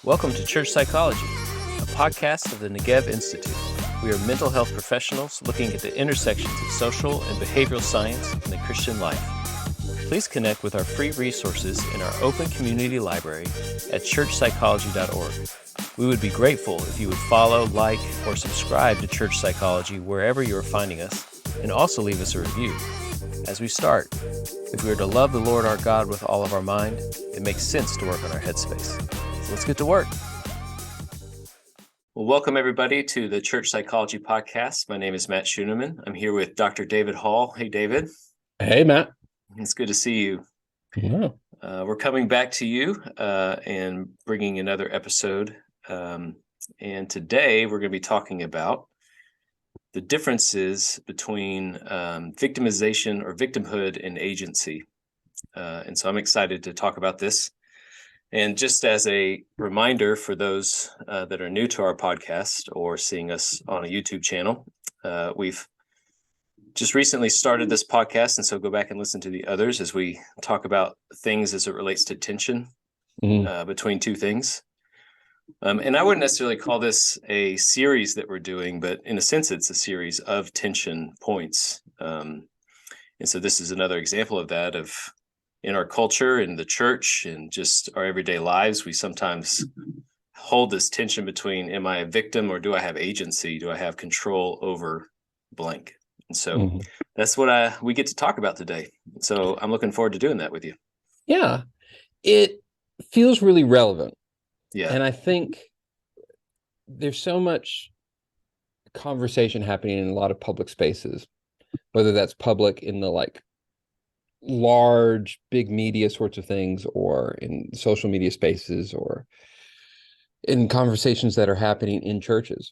Welcome to Church Psychology, a podcast of the Negev Institute. We are mental health professionals looking at the intersections of social and behavioral science in the Christian life. Please connect with our free resources in our open community library at churchpsychology.org. We would be grateful if you would follow, like, or subscribe to Church Psychology wherever you are finding us, and also leave us a review. As we start, if we are to love the Lord our God with all of our mind, it makes sense to work on our headspace. So let's get to work. Well, welcome everybody to the Church Psychology Podcast. My name is Matt Scheuneman. I'm here with Dr. David Hall. Hey, David. Hey, Matt. It's good to see you. Yeah. We're coming back to you and bringing another episode. And today we're going to be talking about the differences between victimization or victimhood and agency. And so I'm excited to talk about this. And just as a reminder for those that are new to our podcast or seeing us on a YouTube channel, we've just recently started this podcast. And so go back and listen to the others as we talk about things as it relates to tension between two things. And I wouldn't necessarily call this a series that we're doing, but in a sense, it's a series of tension points. And so this is another example of that, of in our culture, in the church, and just our everyday lives, we sometimes hold this tension between, am I a victim or do I have agency? Do I have control over blank? And so that's what we get to talk about today. So I'm looking forward to doing that with you. Yeah, it feels really relevant. Yeah. And I think there's so much conversation happening in a lot of public spaces, whether that's public in the large, big media sorts of things, or in social media spaces, or in conversations that are happening in churches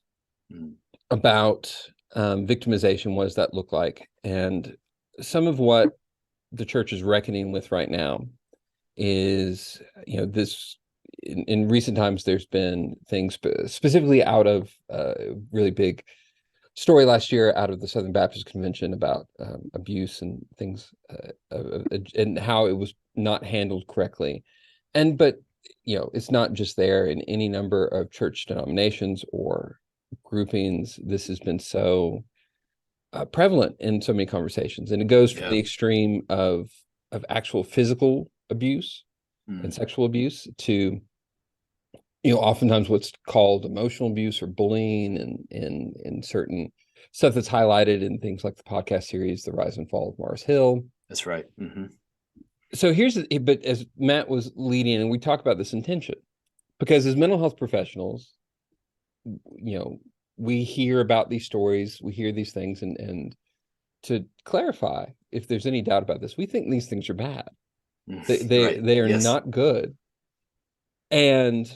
about victimization. What does that look like? And some of what the church is reckoning with right now is, this in recent times, there's been things specifically out of a really big story last year out of the Southern Baptist Convention about abuse and things, and how it was not handled correctly. But it's not just there. In any number of church denominations or groupings, this has been so prevalent in so many conversations, and it goes from the extreme of actual physical abuse and sexual abuse to oftentimes what's called emotional abuse or bullying, and certain stuff that's highlighted in things like the podcast series, The Rise and Fall of Mars Hill. That's right. So but as Matt was leading, and we talk about this intention, because as mental health professionals, we hear about these stories, we hear these things, and to clarify, if there's any doubt about this, we think these things are bad. They are not good. And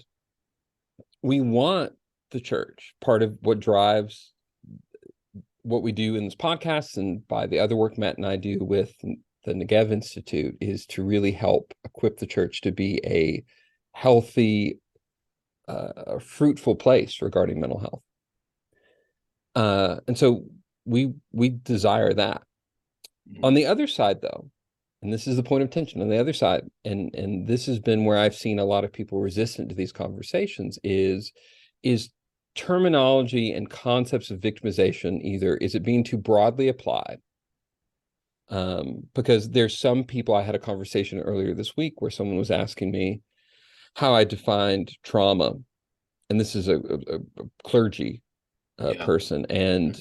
we want the church, part of what drives what we do in this podcast and by the other work Matt and I do with the Negev Institute, is to really help equip the church to be a healthy, fruitful place regarding mental health. And so we desire that. On the other side, though, and this is the point of tension on the other side, and this has been where I've seen a lot of people resistant to these conversations, is terminology and concepts of victimization. Either is it being too broadly applied? Because there's some people, I had a conversation earlier this week where someone was asking me how I defined trauma, and this is a clergy person, and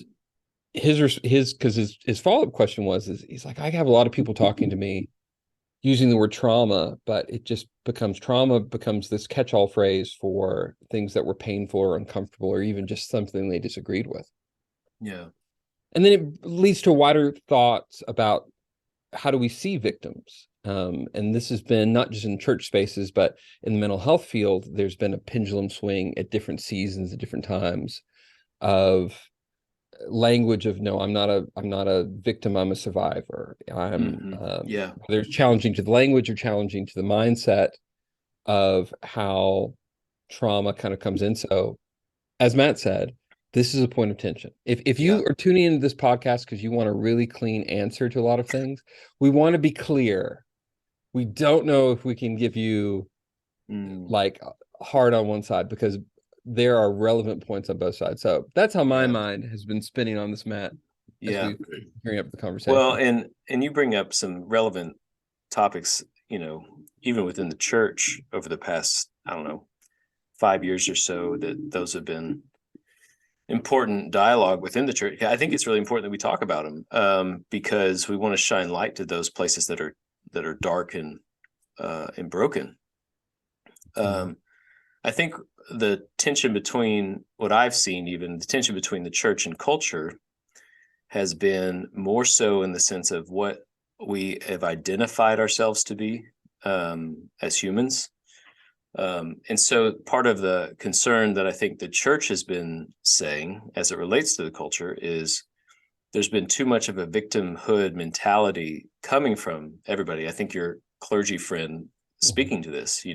his follow-up question was, he's like, I have a lot of people talking to me using the word trauma, but it just trauma becomes this catch-all phrase for things that were painful or uncomfortable, or even just something they disagreed with. Yeah. And then it leads to wider thoughts about how do we see victims. And this has been not just in church spaces, but in the mental health field, there's been a pendulum swing at different seasons, at different times, of language of, no, I'm not a victim, I'm a survivor. Whether it's challenging to the language or challenging to the mindset of how trauma kind of comes in. So as Matt said, this is a point of tension. If you are tuning into this podcast because you want a really clean answer to a lot of things, we want to be clear. We don't know if we can give you like hard on one side because there are relevant points on both sides. So that's how my Yeah. mind has been spinning on this, Matt, as Yeah. we hearing up the conversation. Well, and you bring up some relevant topics, even within the church over the past, I don't know, 5 years or so, that those have been important dialogue within the church. I think it's really important that we talk about them, because we want to shine light to those places that are dark and broken. I think the tension between what I've seen, even the tension between the church and culture, has been more so in the sense of what we have identified ourselves to be as humans. And so part of the concern that I think the church has been saying as it relates to the culture is there's been too much of a victimhood mentality coming from everybody. I think your clergy friend speaking to this,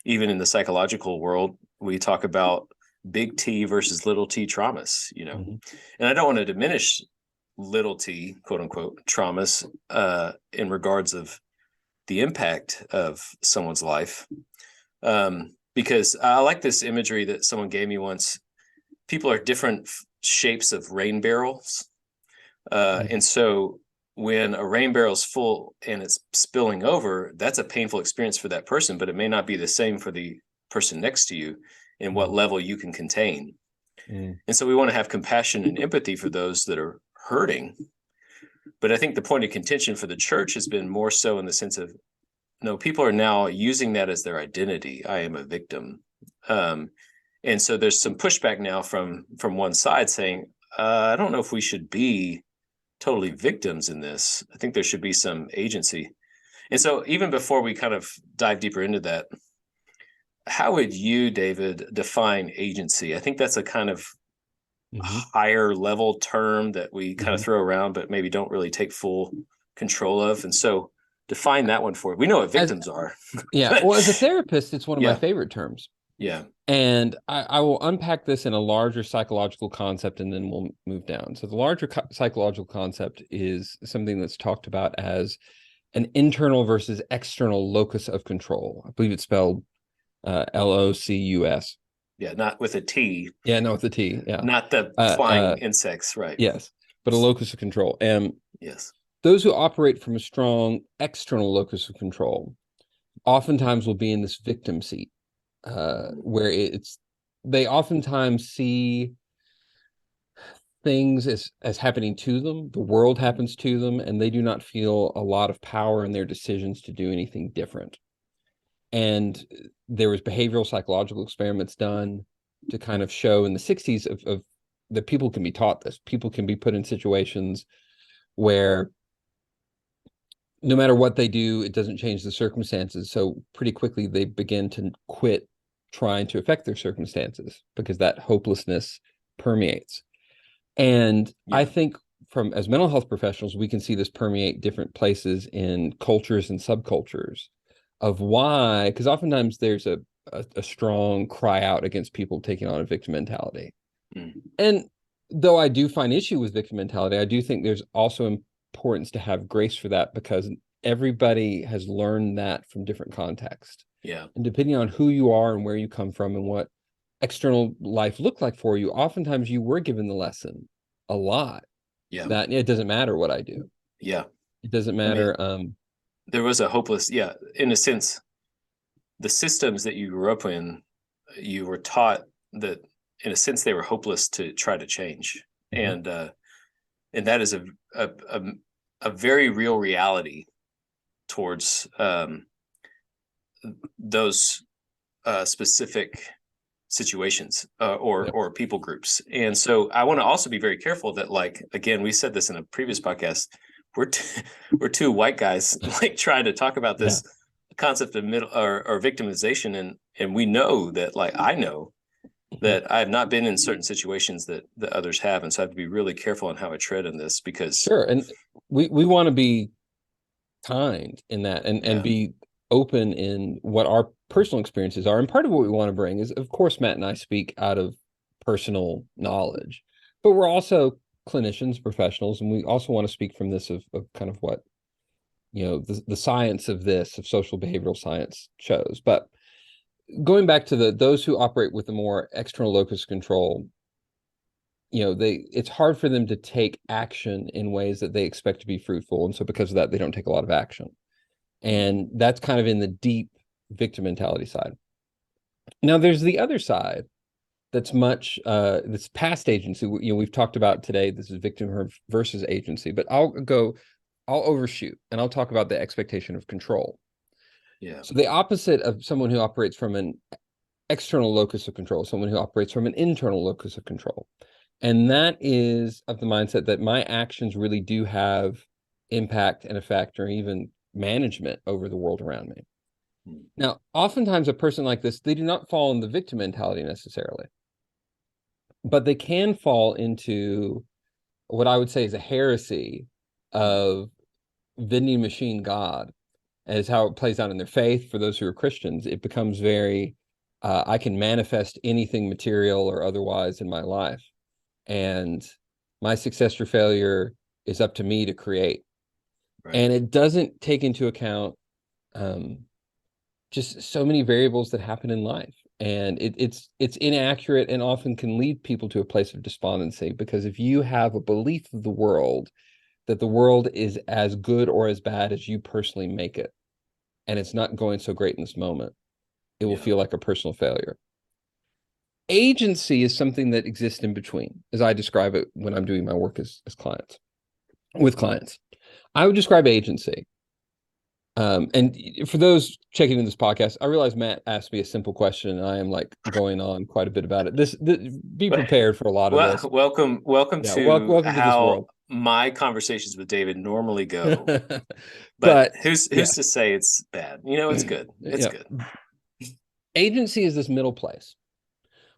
even in the psychological world, we talk about big T versus little t traumas, and I don't want to diminish little t, quote unquote, traumas in regards of the impact of someone's life. Because I like this imagery that someone gave me once. People are different shapes of rain barrels. And so when a rain barrel is full and it's spilling over, that's a painful experience for that person, but it may not be the same for the person next to you in what level you can contain. And so we want to have compassion and empathy for those that are hurting. But I think the point of contention for the church has been more so in the sense of, no, people are now using that as their identity. I am a victim. And so there's some pushback now from one side saying, I don't know if we should be totally victims in this. I think there should be some agency. And so even before we kind of dive deeper into that, how would you, David, define agency? I think that's a kind of higher level term that we kind of throw around, but maybe don't really take full control of. And so define that one for it. We know what victims are. Yeah. Well, as a therapist, it's one of my favorite terms. Yeah. And I will unpack this in a larger psychological concept, and then we'll move down. So the larger psychological concept is something that's talked about as an internal versus external locus of control. I believe it's spelled LOCUS. Yeah, not with a T. Yeah, not with a T. Yeah. Not the flying insects, right? Yes, but a locus of control. And yes, those who operate from a strong external locus of control oftentimes will be in this victim seat, where they oftentimes see things as happening to them. The world happens to them, and they do not feel a lot of power in their decisions to do anything different. And there was behavioral psychological experiments done to kind of show in the 60s of that people can be taught this. People can be put in situations where no matter what they do, it doesn't change the circumstances. So pretty quickly they begin to quit trying to affect their circumstances because that hopelessness permeates. And I think as mental health professionals, we can see this permeate different places in cultures and subcultures of why, because oftentimes there's a strong cry out against people taking on a victim mentality. And though I do find issue with victim mentality, I do think there's also importance to have grace for that, because everybody has learned that from different contexts. Yeah. And depending on who you are and where you come from and what external life looked like for you, oftentimes you were given the lesson a lot. Yeah. That it doesn't matter what I do. Yeah. It doesn't matter. There was a hopeless, in a sense, the systems that you grew up in, you were taught that in a sense they were hopeless to try to change. And that is a very real reality towards those specific situations or people groups. And so I want to also be very careful that, like, again, we said this in a previous podcast, we're two white guys like trying to talk about this concept of middle or victimization, and we know that, like, I know that I have not been in certain situations that others have, and so I have to be really careful on how I tread in this, because and we want to be kind in that and be open in what our personal experiences are. And part of what we want to bring is, of course, Matt and I speak out of personal knowledge, but we're also clinicians, professionals, and we also want to speak from this of kind of what, the science of this, of social behavioral science shows. But going back to those who operate with a more external locus of control, it's hard for them to take action in ways that they expect to be fruitful. And so because of that, they don't take a lot of action. And that's kind of in the deep victim mentality side. Now, there's the other side that's that's past agency. We've talked about today, this is victim versus agency, but I'll overshoot and I'll talk about the expectation of control. Yeah. So the opposite of someone who operates from an external locus of control, someone who operates from an internal locus of control. And that is of the mindset that my actions really do have impact and effect or even management over the world around me. Now, oftentimes a person like this, they do not fall in the victim mentality necessarily, but they can fall into what I would say is a heresy of vending machine God, as how it plays out in their faith. For those who are Christians, it becomes very, I can manifest anything material or otherwise in my life. And my success or failure is up to me to create. Right. And it doesn't take into account just so many variables that happen in life. And it's inaccurate and often can lead people to a place of despondency, because if you have a belief of the world, that the world is as good or as bad as you personally make it, and it's not going so great in this moment, it will feel like a personal failure. Agency is something that exists in between, as I describe it when I'm doing my work with clients. I would describe agency. And for those checking in this podcast, I realize Matt asked me a simple question, and I am like going on quite a bit about it. Be prepared for a lot of this. Welcome to welcome how to this world. My conversations with David normally go. but who's to say it's bad? It's good. It's good. Agency is this middle place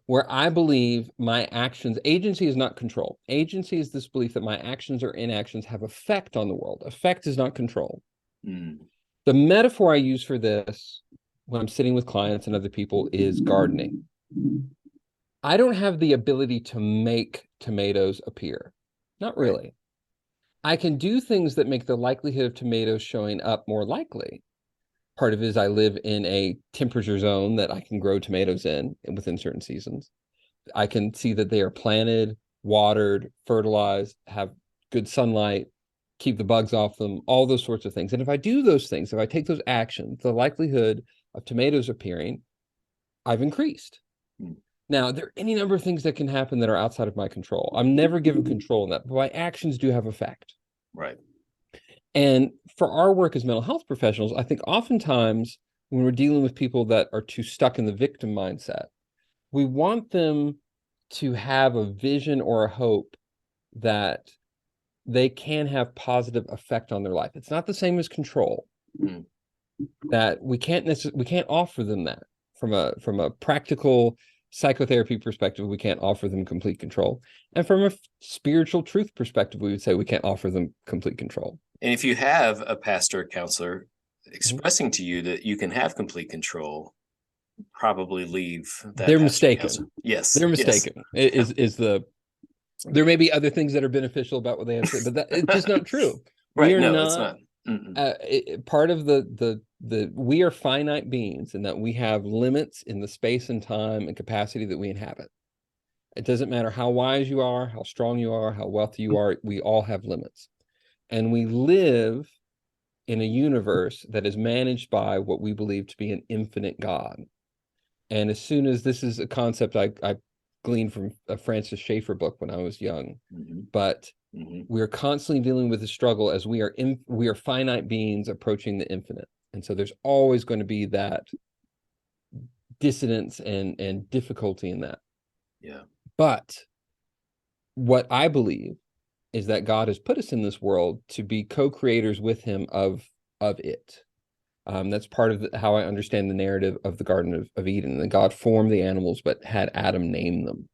where I believe my actions, agency is not control. Agency is this belief that my actions or inactions have effect on the world. Effect is not control. The metaphor I use for this when I'm sitting with clients and other people is gardening. I don't have the ability to make tomatoes appear. Not really. I can do things that make the likelihood of tomatoes showing up more likely. Part of it is I live in a temperature zone that I can grow tomatoes in within certain seasons. I can see that they are planted, watered, fertilized, have good sunlight, keep the bugs off them, all those sorts of things. And if I do those things, if I take those actions, the likelihood of tomatoes appearing, I've increased. Now, there are any number of things that can happen that are outside of my control. I'm never given control in that, but my actions do have effect. Right. And for our work as mental health professionals, I think oftentimes when we're dealing with people that are too stuck in the victim mindset, we want them to have a vision or a hope that they can have positive effect on their life. It's not the same as control. That we can't offer them that from a practical psychotherapy perspective. We can't offer them complete control, and from a spiritual truth perspective, we would say we can't offer them complete control. And if you have a pastor or counselor expressing to you that you can have complete control, probably leave that. They're mistaken. Yes, they're mistaken. Is there may be other things that are beneficial about what they have to say, but it's just not true. Right? We are no, it's not. Part of the we are finite beings, in that we have limits in the space and time and capacity that we inhabit. It doesn't matter how wise you are, how strong you are, how wealthy you are. We all have limits, and we live in a universe that is managed by what we believe to be an infinite God. And as soon as this is a concept I gleaned from a Francis Schaeffer book when I was young, but we're constantly dealing with the struggle as we are finite beings approaching the infinite. And so there's always going to be that dissonance and difficulty in that. Yeah. But what I believe is that God has put us in this world to be co-creators with him of it. That's part of how I understand the narrative of the Garden of Eden. That God formed the animals, but had Adam name them.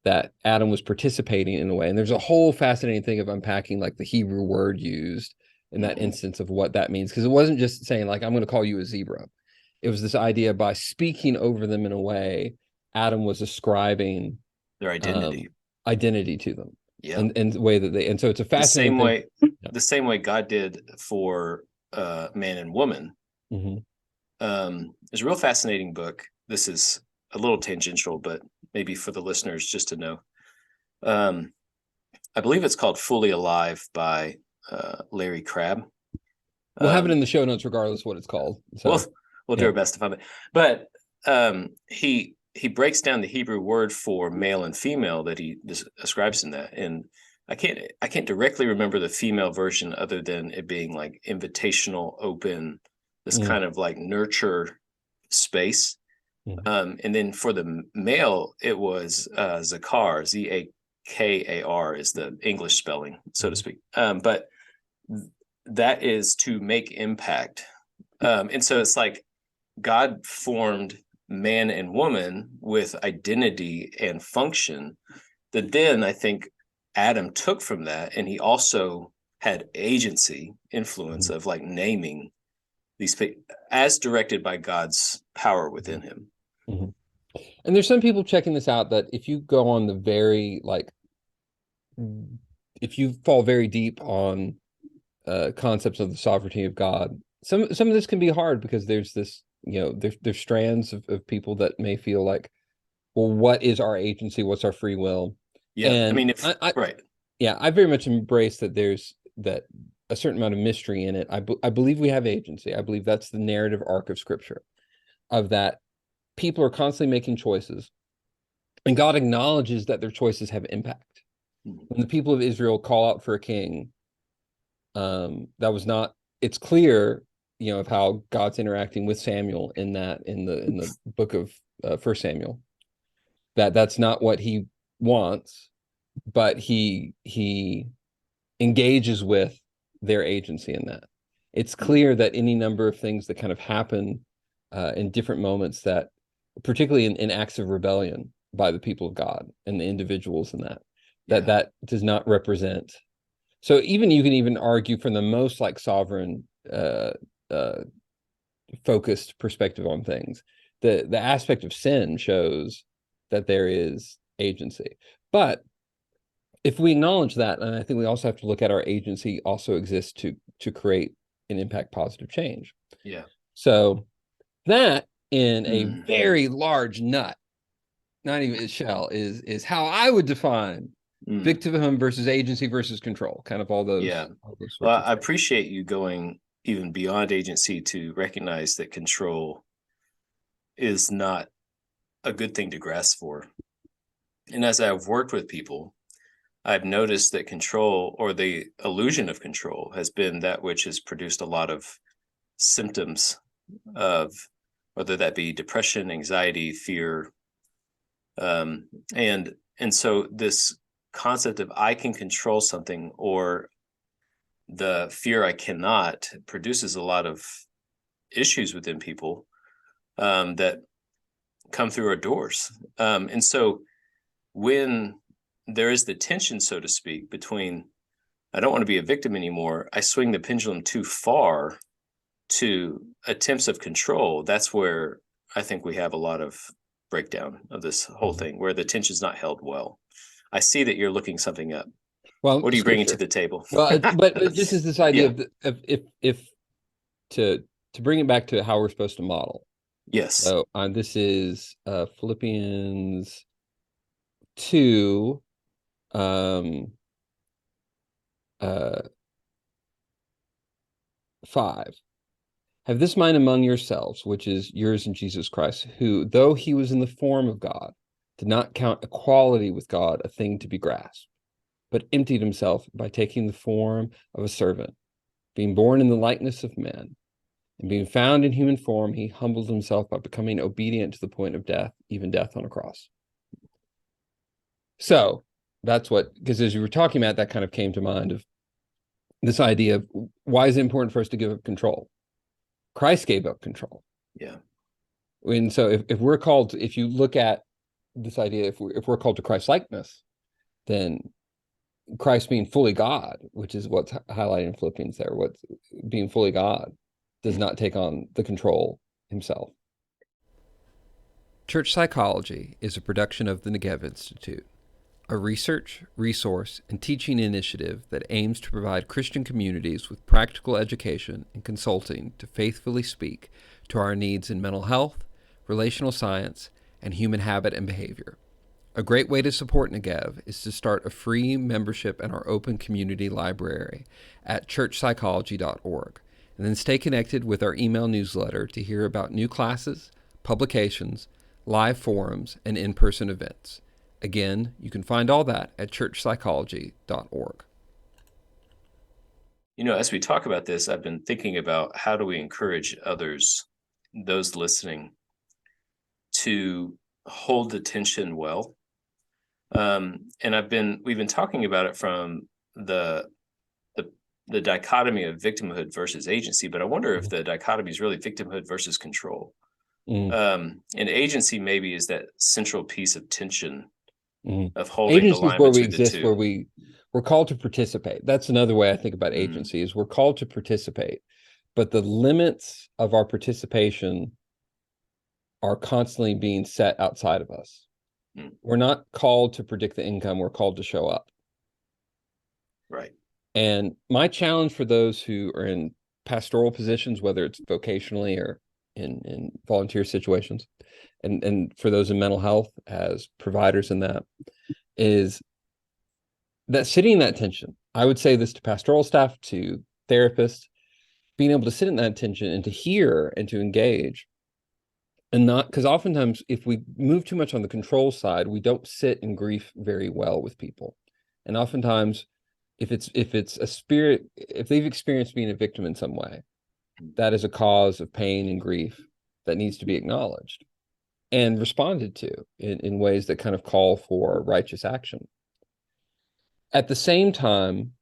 That Adam was participating in a way. And there's a whole fascinating thing of unpacking like the Hebrew word used in that instance of what that means. Because it wasn't just saying like, I'm going to call you a zebra. It was this idea by speaking over them in a way, Adam was ascribing their identity to them. Yeah. And the way that and so it's a fascinating the same way God did for man and woman. There's a real fascinating book. This is a little tangential, but maybe for the listeners just to know. I believe it's called Fully Alive by Larry Crabb. We'll have it in the show notes regardless of what it's called. So we'll do our best to find it. But he breaks down the Hebrew word for male and female that he describes in that. And I can't directly remember the female version other than it being like invitational, open, this kind of like nurture space. And then for the male, it was Zakar, Zakar is the English spelling, so to speak. But that is to make impact. And so it's like God formed man and woman with identity and function that then I think Adam took from that, and he also had agency, influence of like naming these as directed by God's power within him. And there's some people checking this out that if you go on the very if you fall very deep on concepts of the sovereignty of God, some of this can be hard because there's this, there's strands of people that may feel like, well, what is our agency? What's our free will? Yeah, and I mean, right. Yeah, I very much embrace that there's a certain amount of mystery in it. I believe we have agency. I believe that's the narrative arc of Scripture, of that people are constantly making choices, and God acknowledges that their choices have impact. When the people of Israel call out for a king, that was not. It's clear, of how God's interacting with Samuel in the book of 1 Samuel. That's not what he wants, but he engages with their agency in that. It's clear that any number of things that kind of happen in different moments, that particularly in acts of rebellion by the people of God and the individuals in that does not represent. So you can even argue from the most like sovereign focused perspective on things, the aspect of sin shows that there is agency. But if we acknowledge that, and I think we also have to look at our agency also exists to create and impact positive change. Yeah. So that in a very large nut, not even a shell, is how I would define victimhood versus agency versus control, kind of all those. Yeah. All those Well, I appreciate you going even beyond agency to recognize that control is not a good thing to grasp for. And as I've worked with people, I've noticed that control, or the illusion of control, has been that which has produced a lot of symptoms of, whether that be depression, anxiety, fear. And so this concept of I can control something, or the fear I cannot, produces a lot of issues within people that come through our doors. And so when there is the tension, so to speak, between I don't want to be a victim anymore, I swing the pendulum too far to attempts of control, that's where I think we have a lot of breakdown of this whole thing, where the tension's not held well. I see that you're looking something up. Well, what are you bringing to the table? Well, but just as this idea of if to bring it back to how we're supposed to model. Yes. So this is Philippians 2, 5. Have this mind among yourselves, which is yours in Jesus Christ, who, though he was in the form of God, did not count equality with God a thing to be grasped, but emptied himself by taking the form of a servant, being born in the likeness of men, and being found in human form, he humbled himself by becoming obedient to the point of death, even death on a cross. So that's because as you were talking about, that kind of came to mind of this idea of why is it important for us to give up control? Christ gave up control. Yeah. And so if we're called, if you look at this idea, if we're called to Christ likeness, then Christ being fully God, which is what's highlighted in Philippians there, what's being fully God, does not take on the control himself. Church Psychology is a production of the Negev Institute. a research, resource, and teaching initiative that aims to provide Christian communities with practical education and consulting to faithfully speak to our needs in mental health, relational science, and human habit and behavior. A great way to support Negev is to start a free membership in our open community library at churchpsychology.org, and then stay connected with our email newsletter to hear about new classes, publications, live forums, and in-person events. Again, you can find all that at churchpsychology.org. As we talk about this, I've been thinking about how do we encourage others, those listening, to hold the tension well. And we've been talking about it from the dichotomy of victimhood versus agency, but I wonder if the dichotomy is really victimhood versus control. And agency maybe is that central piece of tension of holding agency the line is where we between exist, the two. where we're called to participate. That's another way I think about agency, is we're called to participate, but the limits of our participation are constantly being set outside of us. We're not called to predict the income, we're called to show up. Right. And my challenge for those who are in pastoral positions, whether it's vocationally or in volunteer situations, and for those in mental health as providers in that, is that sitting in that tension. I would say this to pastoral staff, to therapists, being able to sit in that tension and to hear and to engage. And not, because oftentimes if we move too much on the control side, we don't sit in grief very well with people. And oftentimes if it's a spirit, if they've experienced being a victim in some way, that is a cause of pain and grief that needs to be acknowledged and responded to in ways that kind of call for righteous action. At the same time,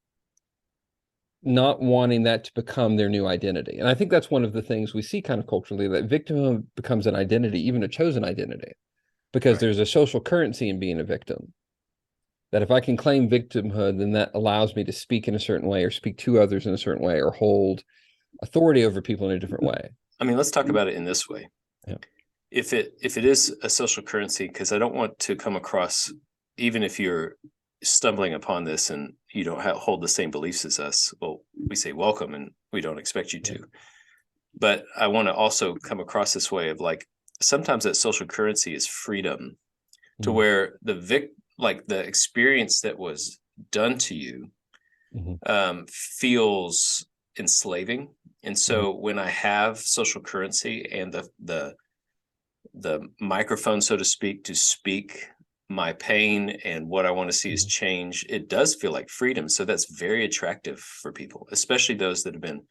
not wanting that to become their new identity. And I think that's one of the things we see kind of culturally, that victimhood becomes an identity, even a chosen identity, because there's a social currency in being a victim. That if I can claim victimhood, then that allows me to speak in a certain way, or speak to others in a certain way, or hold authority over people in a different way. I mean, let's talk about it in this way. Yeah. If it is a social currency, because I don't want to come across, even if you're stumbling upon this and you don't hold the same beliefs as us, well, we say welcome and we don't expect you to. But I want to also come across this way of like, sometimes that social currency is freedom, to where the experience that was done to you feels enslaving. And so when I have social currency and the microphone, so to speak, to speak my pain and what I want to see is change, it does feel like freedom. So that's very attractive for people, especially those that have been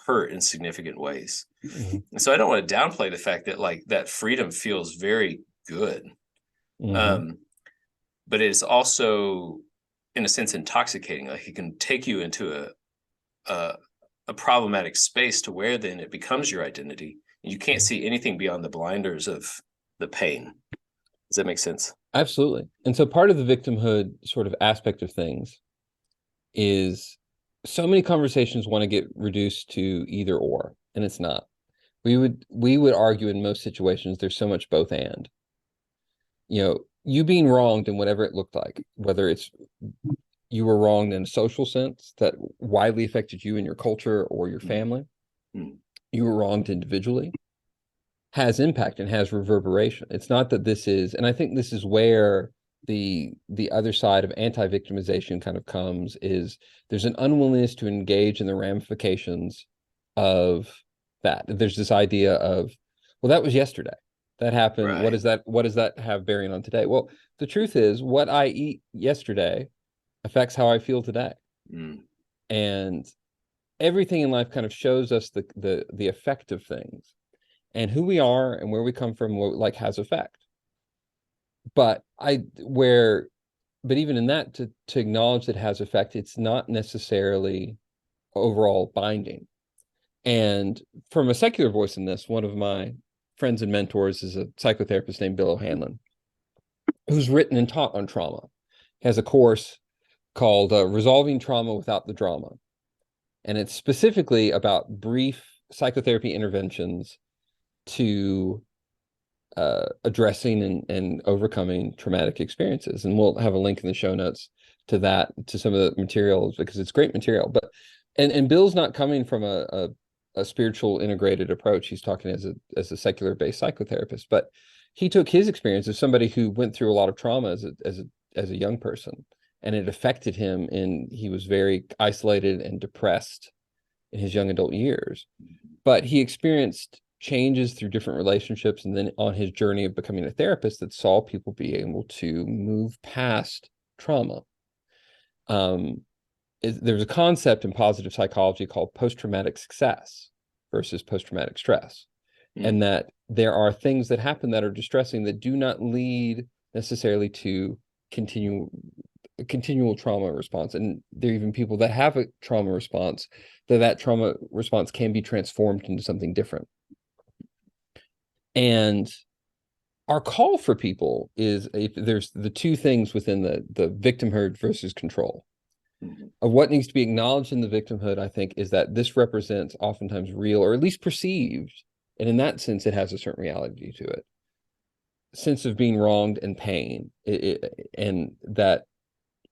hurt in significant ways. And so I don't want to downplay the fact that like that freedom feels very good. But it is also, in a sense, intoxicating. Like it can take you into a problematic space to where then it becomes your identity. And you can't see anything beyond the blinders of the pain. Does that make sense? Absolutely. And so part of the victimhood sort of aspect of things is so many conversations want to get reduced to either or, and it's not. We would argue in most situations there's so much both and. You being wronged in whatever it looked like, whether it's you were wronged in a social sense that widely affected you and your culture or your family, you were wronged individually, has impact and has reverberation. It's not that this is, and I think this is where the other side of anti-victimization kind of comes, is there's an unwillingness to engage in the ramifications of that. There's this idea of, well, that was yesterday. That happened. Right. What does that have bearing on today? Well, the truth is what I eat yesterday affects how I feel today. And everything in life kind of shows us the effect of things, and who we are and where we come from, has effect. But even in that, to acknowledge that it has effect, it's not necessarily overall binding. And from a secular voice in this, one of my friends and mentors is a psychotherapist named Bill O'Hanlon, who's written and taught on trauma. He has a course called Resolving Trauma Without the Drama. And it's specifically about brief psychotherapy interventions to addressing and overcoming traumatic experiences. And we'll have a link in the show notes to that, to some of the materials, because it's great material. But and Bill's not coming from a spiritual integrated approach. He's talking as a secular based psychotherapist, but he took his experience as somebody who went through a lot of trauma as a young person, and it affected him, and he was very isolated and depressed in his young adult years. But he experienced changes through different relationships, and then on his journey of becoming a therapist, that saw people be able to move past trauma. There's a concept in positive psychology called post-traumatic success versus post-traumatic stress. And that there are things that happen that are distressing that do not lead necessarily to continual trauma response. And there are even people that have a trauma response, that trauma response can be transformed into something different. And our call for people is, if there's the two things within the victimhood versus control. Of what needs to be acknowledged in the victimhood, I think, is that this represents oftentimes real, or at least perceived, and in that sense, it has a certain reality to it, sense of being wronged and pain, and that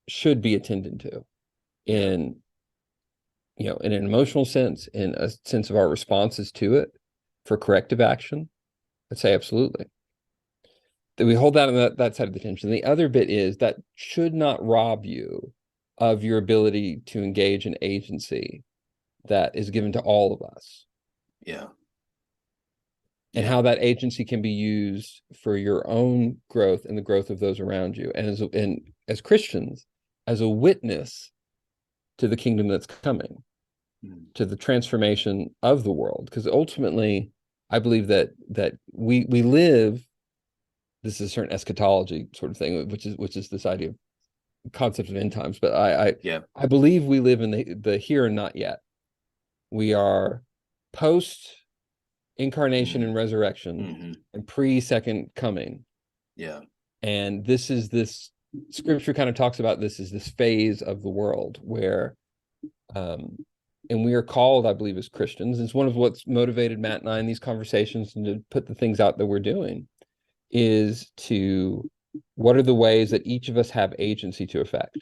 should be attended to in an emotional sense, in a sense of our responses to it for corrective action. I'd say absolutely. That we hold that on that side of the tension. The other bit is that should not rob you of your ability to engage in agency that is given to all of us. Yeah. And how that agency can be used for your own growth and the growth of those around you. And as Christians, as a witness to the kingdom that's coming, to the transformation of the world. Because ultimately, I believe that we live, this is a certain eschatology sort of thing, which is this idea of concept of end times. But I believe we live in the here and not yet. We are post incarnation and resurrection and pre-second coming. Yeah. And this scripture kind of talks about this phase of the world where and we are called, I believe, as Christians. It's one of what's motivated Matt and I in these conversations and to put the things out that we're doing, is to, what are the ways that each of us have agency to affect?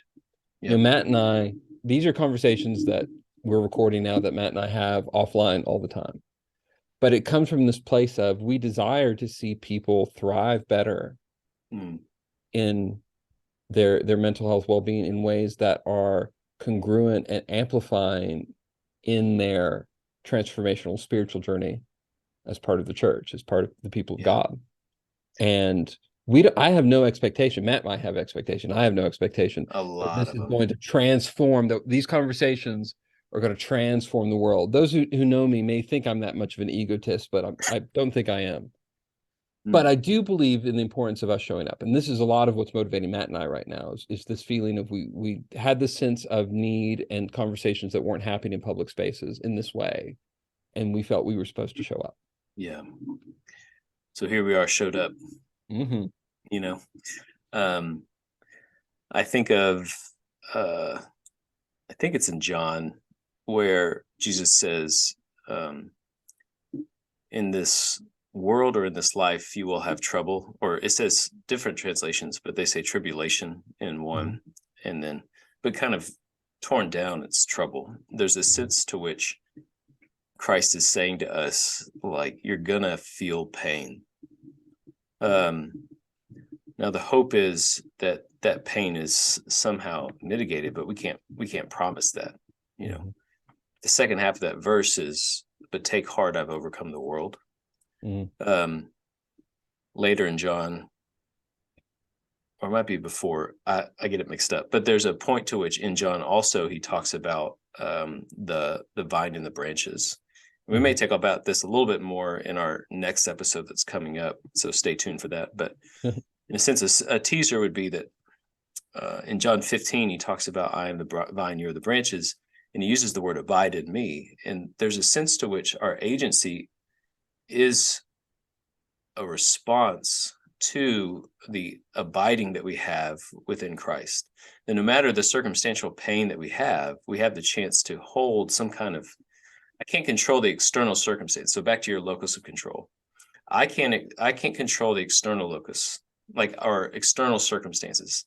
Matt and I, these are conversations that we're recording now that Matt and I have offline all the time. But it comes from this place of, we desire to see people thrive better in their mental health well-being in ways that are congruent and amplifying in their transformational spiritual journey as part of the church, as part of the people of God. And I have no expectation. Matt might have expectation. I have no expectation. A lot this of is them. going to transform. These conversations are going to transform the world. Those who know me may think I'm that much of an egotist, but I don't think I am. But I do believe in the importance of us showing up. And this is a lot of what's motivating Matt and I right now, is this feeling of we had this sense of need and conversations that weren't happening in public spaces in this way. And we felt we were supposed to show up. Yeah. So here we are, showed up. I think of, I think it's in John, where Jesus says, in this world or in this life, you will have trouble, or it says different translations, but they say tribulation in one, and then, but kind of torn down, it's trouble. There's a sense to which Christ is saying to us, like, you're gonna feel pain. Now the hope is that that pain is somehow mitigated, but we can't promise that. The second half of that verse is, but take heart, I've overcome the world. Later in John, or it might be before, I get it mixed up, but there's a point to which in John also he talks about the vine and the branches. We may talk about this a little bit more in our next episode that's coming up, so stay tuned for that. But in a sense, a teaser would be that in John 15, he talks about, I am the vine, you're the branches, and he uses the word abide in me. And there's a sense to which our agency is a response to the abiding that we have within Christ. And no matter the circumstantial pain that we have the chance to hold some kind of, I can't control the external circumstance. So back to your locus of control. I can't control the external locus, like our external circumstances.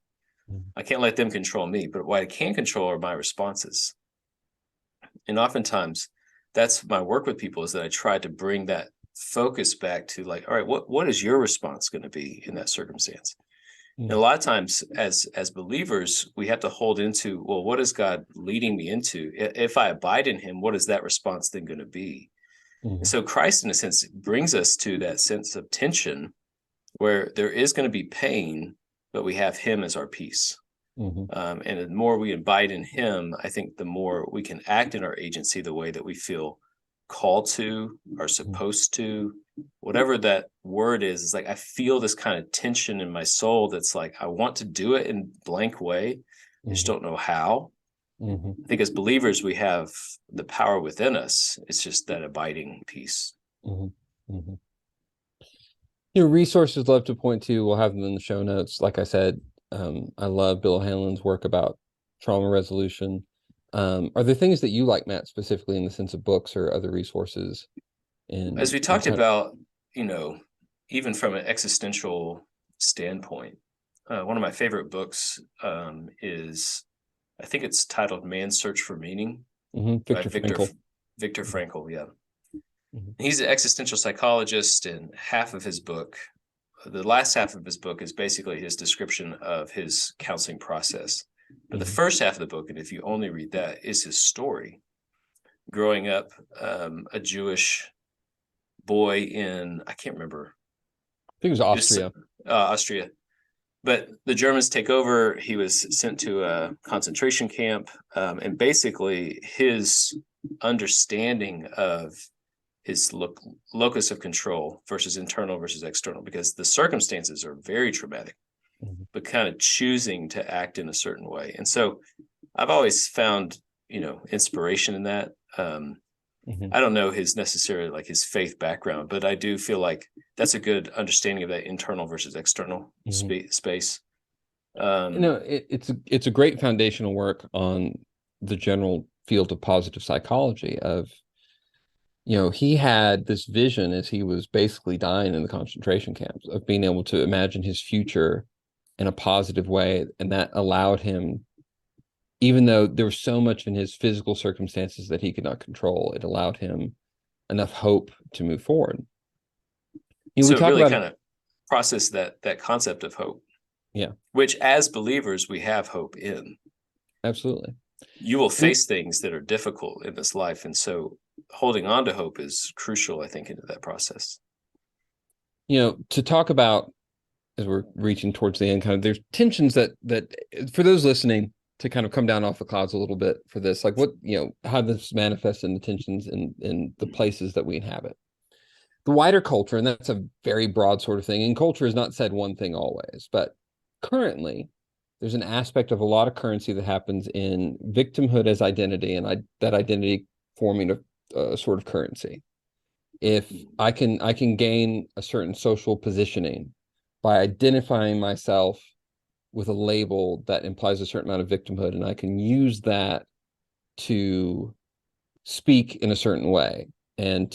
I can't let them control me, but what I can control are my responses. And oftentimes that's my work with people, is that I try to bring that focus back to, like, all right, what is your response going to be in that circumstance? And a lot of times as believers, we have to hold into, well, what is God leading me into? If I abide in him, what is that response then going to be? And so Christ, in a sense, brings us to that sense of tension where there is going to be pain, but we have him as our peace. And the more we abide in him, I think the more we can act in our agency the way that we feel called to, are supposed to, whatever that word is like, I feel this kind of tension in my soul that's like, I want to do it in blank way. I just don't know how. I think as believers, we have the power within us. It's just that abiding peace. Resources love to point to, we'll have them in the show notes. Like I said, I love Bill Hanlon's work about trauma resolution. Are there things that you like, Matt, specifically in the sense of books or other resources? As we talked about, even from an existential standpoint, one of my favorite books is, I think it's titled Man's Search for Meaning by Viktor Frankl. Yeah. He's an existential psychologist, and the last half of his book is basically his description of his counseling process. But the first half of the book, and if you only read that, is his story. Growing up, a Jewish boy in, I can't remember. I think it was Austria. Austria. But the Germans take over. He was sent to a concentration camp. And basically his understanding of his locus of control versus internal versus external, because the circumstances are very traumatic, but kind of choosing to act in a certain way. And so I've always found, inspiration in that. I don't know his necessarily like his faith background, but I do feel like that's a good understanding of that internal versus external space. It's a great foundational work on the general field of positive psychology of, he had this vision as he was basically dying in the concentration camps of being able to imagine his future in a positive way. And that allowed him, even though there was so much in his physical circumstances that he could not control, it allowed him enough hope to move forward. So we really kind of process that concept of hope. Yeah. Which as believers, we have hope in. Absolutely. You will face things that are difficult in this life. And so holding on to hope is crucial, I think, into that process. To talk about, as we're reaching towards the end, kind of, there's tensions that for those listening, to kind of come down off the clouds a little bit for this, like what, how this manifests in the tensions in the places that we inhabit. The wider culture, and that's a very broad sort of thing, and culture is not said one thing always, but currently there's an aspect of a lot of currency that happens in victimhood as identity, and that identity forming a sort of currency. If I can gain a certain social positioning by identifying myself with a label that implies a certain amount of victimhood, and I can use that to speak in a certain way, and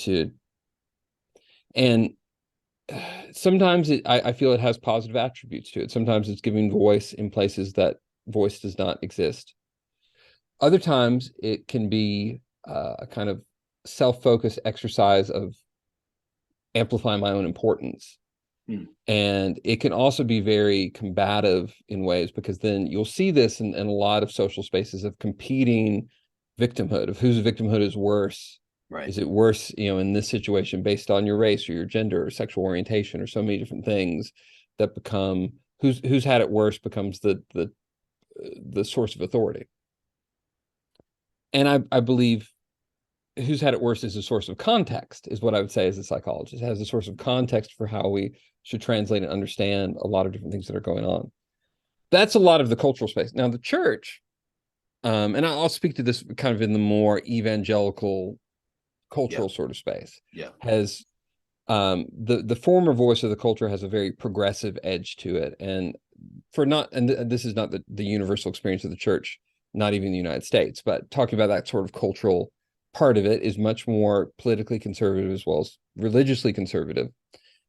sometimes I feel it has positive attributes to it. Sometimes it's giving voice in places that voice does not exist. Other times it can be a kind of self-focused exercise of amplifying my own importance. And it can also be very combative in ways, because then you'll see this in a lot of social spaces of competing victimhood, of whose victimhood is worse. Right. Is it worse, in this situation based on your race or your gender or sexual orientation or so many different things that become who's had it worse becomes the source of authority. And I believe who's had it worse is a source of context, is what I would say as a psychologist. It has a source of context for how we should translate and understand a lot of different things that are going on. That's a lot of the cultural space. Now, the church, and I'll speak to this kind of in the more evangelical cultural sort of space, has the former voice of the culture has a very progressive edge to it. And this is not the universal experience of the church, not even the United States, but talking about that sort of cultural part of it is much more politically conservative as well as religiously conservative.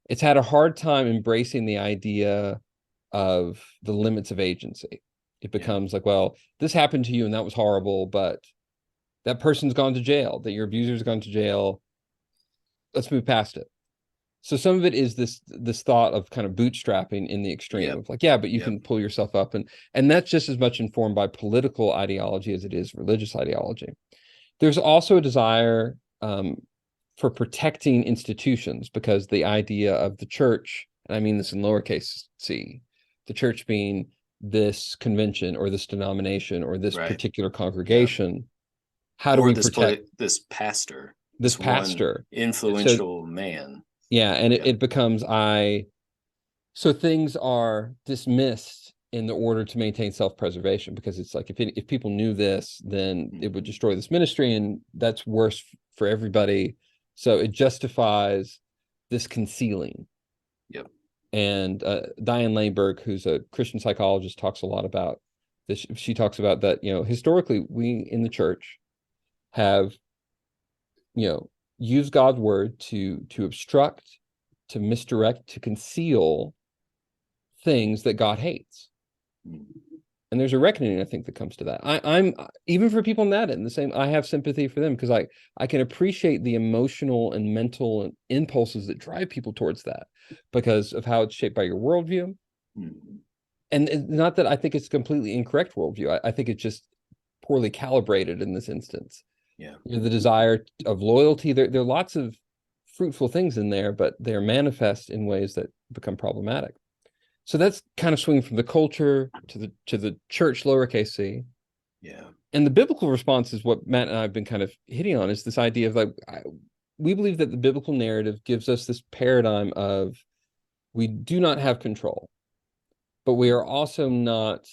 it's had a hard time embracing the idea of the limits of agency. It becomes like, well, this happened to you and that was horrible, but that person's gone to jail, that your abuser's gone to jail. Let's move past it. So some of it is this thought of kind of bootstrapping in the extreme of like, yeah, but you can pull yourself up. And that's just as much informed by political ideology as it is religious ideology. There's also a desire for protecting institutions, because the idea of the church, and I mean this in lowercase c, the church being this convention or this denomination or this particular congregation, how do we protect this pastor, this pastor, influential man? Yeah, and it becomes so things are dismissed in the order to maintain self-preservation, because it's like if people knew this, then it would destroy this ministry, and that's worse for everybody. So it justifies this concealing. Yep. And Diane Laneberg, who's a Christian psychologist, talks a lot about this. She talks about that, historically, we in the church have, used God's word to obstruct, to misdirect, to conceal things that God hates. And there's a reckoning, I think, that comes to that. I'm even for people in that end, the same, I have sympathy for them, because I can appreciate the emotional and mental impulses that drive people towards that, because of how it's shaped by your worldview. And not that I think it's a completely incorrect worldview. I think it's just poorly calibrated in this instance. The desire of loyalty. There are lots of fruitful things in there, but they're manifest in ways that become problematic. So that's kind of swinging from the culture to the church, lowercase c. And the biblical response is what Matt and I have been kind of hitting on, is this idea of we believe that the biblical narrative gives us this paradigm of, we do not have control, but we are also not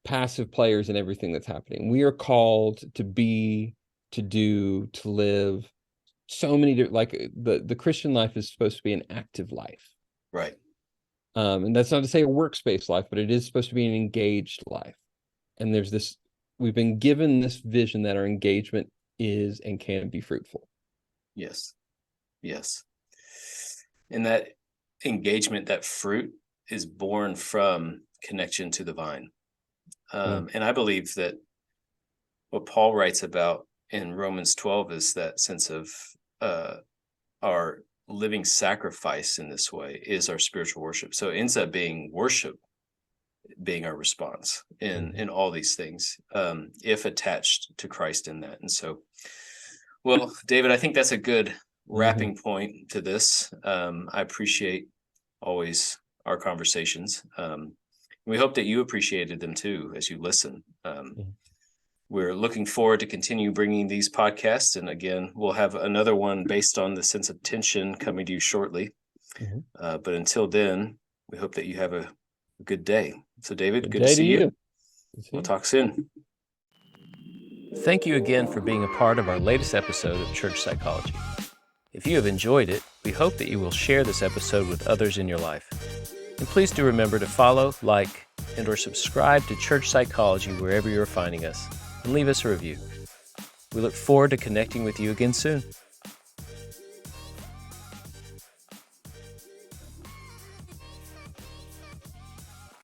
passive players in everything that's happening. We are called to be, to do, to live. So many, like the Christian life is supposed to be an active life. Right. And that's not to say a workspace life, but it is supposed to be an engaged life. And there's this, we've been given this vision that our engagement is and can be fruitful. Yes. And that engagement, that fruit, is born from connection to the vine. And I believe that what Paul writes about in Romans 12 is that sense of our living sacrifice in this way is our spiritual worship. So it ends up being worship, being our response in all these things, if attached to Christ in that. And so, well, David, I think that's a good wrapping point to this. I appreciate always our conversations. We hope that you appreciated them too as you listen. We're looking forward to continue bringing these podcasts. And again, we'll have another one based on the sense of tension coming to you shortly. But until then, we hope that you have a good day. So David, good to see you. We'll talk soon. Thank you again for being a part of our latest episode of Church Psychology. If you have enjoyed it, we hope that you will share this episode with others in your life. And please do remember to follow, like, and or subscribe to Church Psychology wherever you're finding us, and leave us a review. We look forward to connecting with you again soon.